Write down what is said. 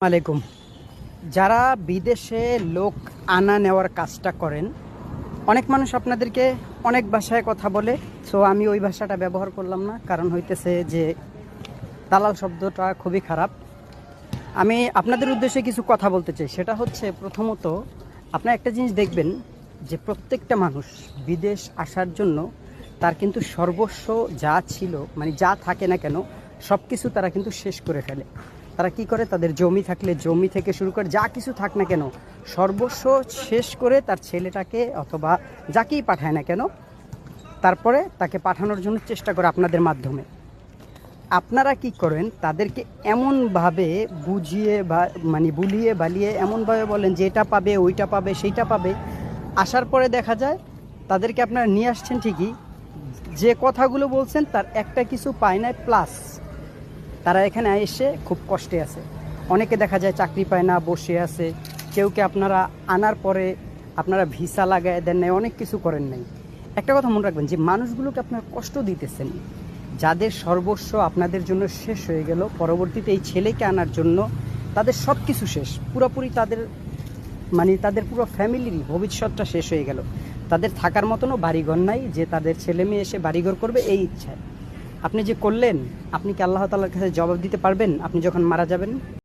আলাইকুম। যারা বিদেশে লোক আনা নেওয়ার কাজটা করেন, অনেক মানুষ আপনাদেরকে অনেক ভাষায় কথা বলে। সো আমি ওই ভাষাটা ব্যবহার করলাম না, কারণ হইতেছে যে দালাল শব্দটা খুবই খারাপ। আমি আপনাদের উদ্দেশ্যে কিছু কথা বলতে চাই। সেটা হচ্ছে, প্রথমত আপনার একটা জিনিস দেখবেন যে প্রত্যেকটা মানুষ বিদেশ আসার জন্য তার কিন্তু সর্বস্ব যা ছিল, মানে যা থাকে না কেন, সব কিছু তারা কিন্তু শেষ করে ফেলে। তারা কি করে, তাদের জমি থাকলে জমি থেকে শুরু করে যা কিছু থাক না কেন, সর্বস্ব শেষ করে তার ছেলেটাকে অথবা যাকেই পাঠায় না কেন, তারপরে তাকে পাঠানোর জন্য চেষ্টা করে আপনাদের মাধ্যমে। আপনারা কি করেন, তাদেরকে এমনভাবে বুঝিয়ে বা মানে বুলিয়ে বালিয়ে এমনভাবে বলেন যে এটা পাবে, ওইটা পাবে, সেইটা পাবে। আসার পরে দেখা যায় তাদেরকে আপনারা নিয়ে আসছেন ঠিকই, যে কথাগুলো বলছেন তার একটা কিছু পায় না, প্লাস তারা এখানে এসে খুব কষ্টে আছে। অনেকে দেখা যায় চাকরি পায় না, বসে আছে। কেউকে আপনারা আনার পরে আপনারা ভিসা লাগায় দেন নাই, অনেক কিছু করেন নাই। একটা কথা মনে রাখবেন, যে মানুষগুলোকে আপনারা কষ্ট দিতেছেন, যাদের সর্বস্ব আপনাদের জন্য শেষ হয়ে গেল, পরবর্তীতে এই ছেলেকে আনার জন্য তাদের সব কিছু শেষ, পুরোপুরি তাদের মানে তাদের পুরো ফ্যামিলিরই ভবিষ্যৎটা শেষ হয়ে গেল। তাদের থাকার মতনও বাড়িঘর নাই যে তাদের ছেলে মেয়ে এসে বাড়িঘর করবে, এই ইচ্ছায় আপনি যে করলেন, আপনি কি আল্লাহ তাআলার কাছে জবাব দিতে পারবেন আপনি যখন মারা যাবেন?